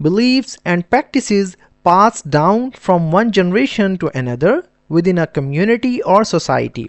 beliefs and practices passed down from one generation to another within a community or society.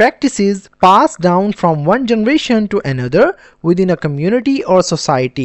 practices passed down from one generation to another within a community or society.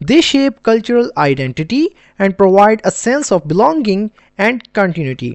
They shape cultural identity and provide a sense of belonging and continuity.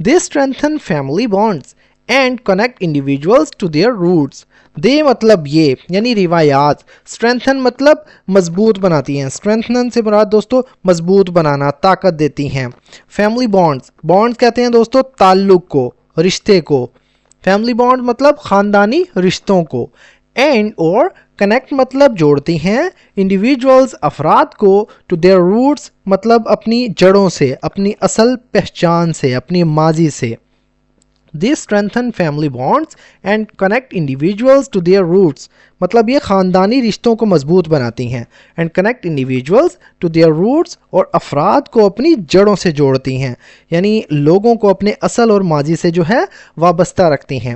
They strengthen family bonds and connect individuals to their roots. دے مطلب یہ یعنی روایات, strengthen مطلب مضبوط بناتی ہیں, strengthen سے مراد دوستو مضبوط بنانا, طاقت دیتی ہیں. فیملی بانڈز, بانڈز کہتے ہیں دوستو تعلق کو, رشتے کو. فیملی بانڈ مطلب خاندانی رشتوں کو. اینڈ اور کنیکٹ مطلب جوڑتی ہیں, انڈیویجولز افراد کو, ٹو دیئر روٹس مطلب اپنی جڑوں سے, اپنی اصل پہچان سے, اپنی ماضی سے. They strengthen family bonds and connect individuals to their roots. مطلب یہ خاندانی رشتوں کو مضبوط بناتی ہیں. And connect individuals to their roots, اور افراد کو اپنی جڑوں سے جوڑتی ہیں, یعنی لوگوں کو اپنے اصل اور ماضی سے جو ہے وابستہ رکھتی ہیں.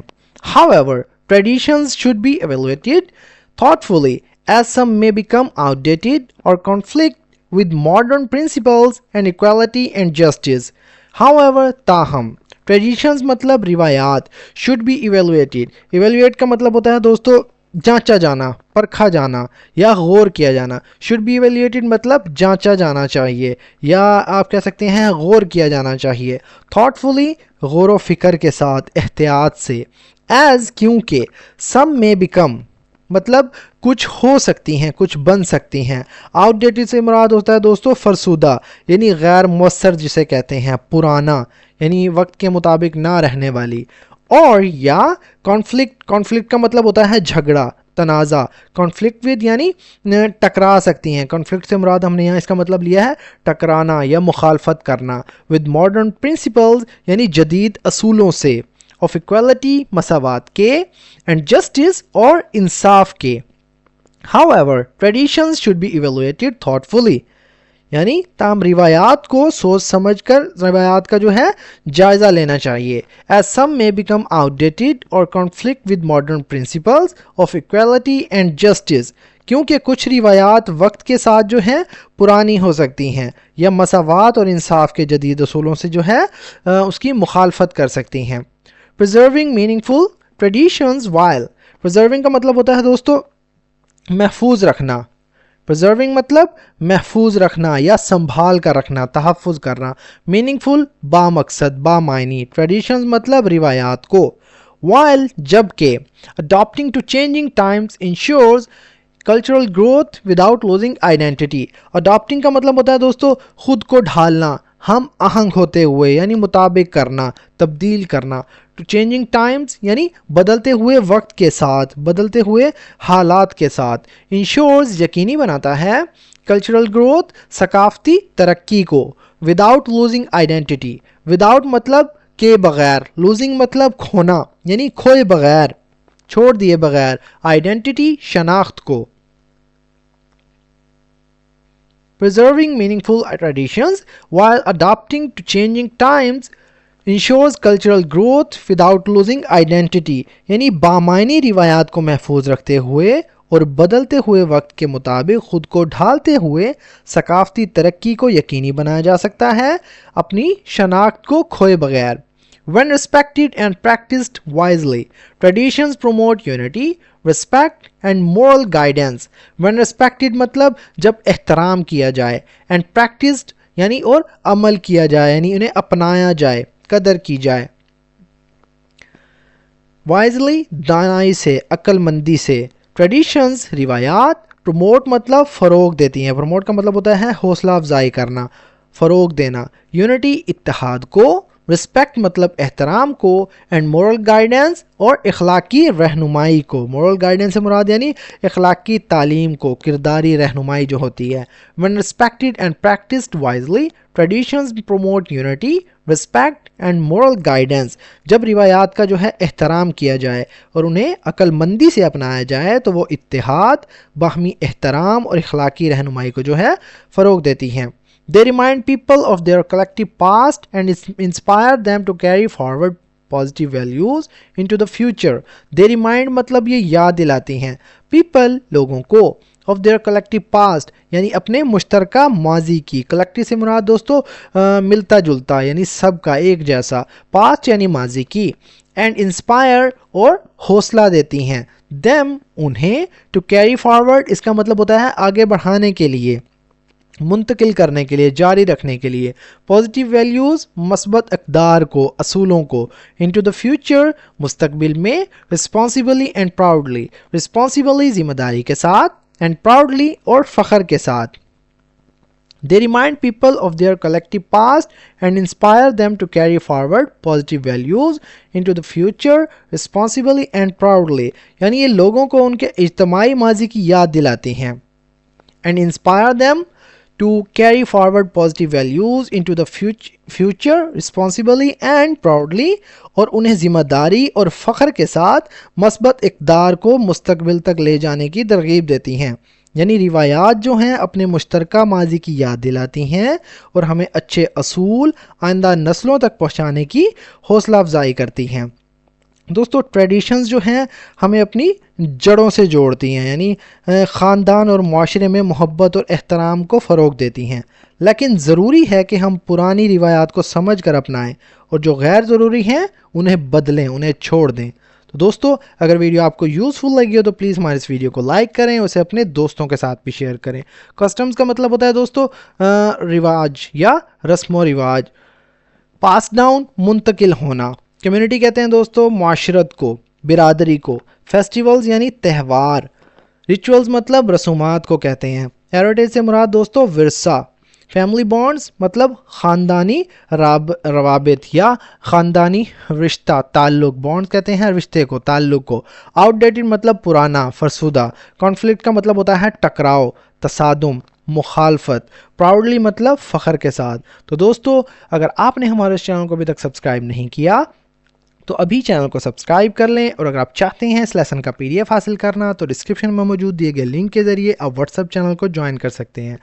However, traditions should be evaluated thoughtfully, as some may become outdated or conflict with modern principles and equality and justice. However, تاہم ٹریڈیشنز مطلب روایات, should be evaluated. ایویلویٹ کا مطلب ہوتا ہے دوستو جانچا جانا, پرکھا جانا یا غور کیا جانا. should be evaluated مطلب جانچا جانا چاہیے, یا آپ کہہ سکتے ہیں غور کیا جانا چاہیے. thoughtfully غور و فکر کے ساتھ, احتیاط سے. as کیونکہ, some may become مطلب کچھ ہو سکتی ہیں, کچھ بن سکتی ہیں. آؤٹ ڈیٹڈ سے مراد ہوتا ہے دوستو فرسودہ, یعنی غیر مؤثر جسے کہتے ہیں, پرانا, یعنی وقت کے مطابق نہ رہنے والی. اور یا کانفلکٹ, کانفلکٹ کا مطلب ہوتا ہے جھگڑا, تنازع. کانفلکٹ ود یعنی ٹکرا سکتی ہیں. کانفلکٹ سے مراد ہم نے یہاں اس کا مطلب لیا ہے ٹکرانا یا مخالفت کرنا. ود ماڈرن پرنسپلز یعنی جدید اصولوں سے. آف ایکویلٹی مساوات کے, اینڈ جسٹس اور انصاف کے. However, traditions should be evaluated thoughtfully. یعنی تاہم روایات کو سوچ سمجھ کر روایات کا جو ہے جائزہ لینا چاہیے. As some may become outdated or conflict with modern principles of equality and justice. کیونکہ کچھ روایات وقت کے ساتھ جو ہیں پرانی ہو سکتی ہیں, یا مساوات اور انصاف کے جدید اصولوں سے جو ہے اس کی مخالفت کر سکتی ہیں. Preserving meaningful traditions while. Preserving کا مطلب ہوتا ہے دوستو محفوظ رکھنا. پرزرونگ مطلب محفوظ رکھنا یا سنبھال کر رکھنا, تحفظ کرنا. میننگ فل با مقصد, با معنی. ٹریڈیشنز مطلب روایات کو. while جبکہ. adopting to changing times ensures cultural growth without losing identity. adopting کا مطلب ہوتا ہے دوستو خود کو ڈھالنا, ہم آہنگ ہوتے ہوئے, یعنی مطابق کرنا, تبدیل کرنا. to changing times یعنی بدلتے ہوئے وقت کے ساتھ, بدلتے ہوئے حالات کے ساتھ. ensures یقینی بناتا ہے cultural growth ثقافتی ترقی کو. without losing identity. without مطلب کے بغیر, losing مطلب کھونا, یعنی کھوئے بغیر, چھوڑ دیے بغیر. identity شناخت کو. Preserving meaningful traditions while adapting to changing times ensures cultural growth without losing identity. یعنی بامعنی روایات کو محفوظ رکھتے ہوئے اور بدلتے ہوئے وقت کے مطابق خود کو ڈھالتے ہوئے ثقافتی ترقی کو یقینی بنایا جا سکتا ہے, اپنی شناخت کو کھوئے بغیر. When respected and practiced wisely, traditions promote unity, respect and moral guidance. When respected مطلب جب احترام کیا جائے, and practiced یعنی اور عمل کیا جائے, یعنی انہیں اپنایا جائے, قدر کی جائے. wisely دانائی سے, عقل مندی سے. traditions روایات. promote مطلب فروغ دیتی ہیں. promote کا مطلب ہوتا ہے حوصلہ افزائی کرنا, فروغ دینا. unity اتحاد کو. رسپیکٹ مطلب احترام کو. اینڈ مورل گائیڈنس اور اخلاقی رہنمائی کو. مورل گائیڈنس سے مراد یعنی اخلاقی تعلیم کو, کرداری رہنمائی جو ہوتی ہے. when respected and practiced wisely, traditions promote unity, respect and moral guidance. جب روایات کا جو ہے احترام کیا جائے اور انہیں عقل مندی سے اپنایا جائے تو وہ اتحاد, باہمی احترام اور اخلاقی رہنمائی کو جو ہے فروغ دیتی ہیں. They remind people of their collective past and inspire them to carry forward positive values into the future. They remind مطلب یہ یاد دلاتی ہیں. people لوگوں کو. of their collective past یعنی اپنے مشترکہ ماضی کی. collective سے مراد دوستو ملتا جلتا, یعنی سب کا ایک جیسا. past یعنی ماضی کی. and inspire اور حوصلہ دیتی ہیں. them انہیں. to carry forward اس کا مطلب ہوتا ہے آگے بڑھانے کے لیے. منتقل کرنے کے لیے، جاری رکھنے کے لیے. پازیٹیو ویلیوز مثبت اقدار کو، اصولوں کو. انٹو دا فیوچر مستقبل میں. رسپانسبلی اینڈ پراؤڈلی، رسپانسبلی ذمہ داری کے ساتھ، اینڈ پراؤڈلی اور فخر کے ساتھ. They remind people of their collective past and inspire them to carry forward positive values into the future responsibly and proudly. یعنی یہ لوگوں کو ان کے اجتماعی ماضی کی یاد دلاتی ہیں. And inspire them to carry forward positive values into the future responsibly and proudly. اور انہیں ذمہ داری اور فخر کے ساتھ مثبت اقدار کو مستقبل تک لے جانے کی ترغیب دیتی ہیں. یعنی روایات جو ہیں اپنے مشترکہ ماضی کی یاد دلاتی ہیں اور ہمیں اچھے اصول آئندہ نسلوں تک پہنچانے کی حوصلہ افزائی کرتی ہیں. دوستو ٹریڈیشنز جو ہیں ہمیں اپنی جڑوں سے جوڑتی ہیں، یعنی خاندان اور معاشرے میں محبت اور احترام کو فروغ دیتی ہیں. لیکن ضروری ہے کہ ہم پرانی روایات کو سمجھ کر اپنائیں اور جو غیر ضروری ہیں انہیں بدلیں، انہیں چھوڑ دیں. تو دوستو اگر ویڈیو آپ کو یوزفل لگی ہو تو پلیز ہمارے اس ویڈیو کو لائک کریں، اسے اپنے دوستوں کے ساتھ بھی شیئر کریں. کسٹمز کا مطلب ہوتا ہے دوستو رواج یا رسم و رواج. پاس ڈاؤن منتقل ہونا. کمیونٹی کہتے ہیں دوستو معاشرت کو، برادری کو. فیسٹیولز یعنی تہوار. ریچولز مطلب رسومات کو کہتے ہیں. ہیریٹیج سے مراد دوستو ورثہ. فیملی بانڈز مطلب خاندانی روابط یا خاندانی رشتہ، تعلق. بانڈز کہتے ہیں رشتے کو، تعلق کو. آؤٹ ڈیٹڈ مطلب پرانا، فرسودہ. کانفلکٹ کا مطلب ہوتا ہے ٹکراؤ، تصادم، مخالفت. پراؤڈلی مطلب فخر کے ساتھ. تو دوستو اگر آپ نے ہمارے اس چینل کو ابھی تک سبسکرائب نہیں کیا تو ابھی چینل کو سبسکرائب کر لیں، اور اگر آپ چاہتے ہیں اس لیسن کا PDF حاصل کرنا تو ڈسکرپشن میں موجود دیے گئے لنک کے ذریعے آپ واٹس ایپ چینل کو جوائن کر سکتے ہیں.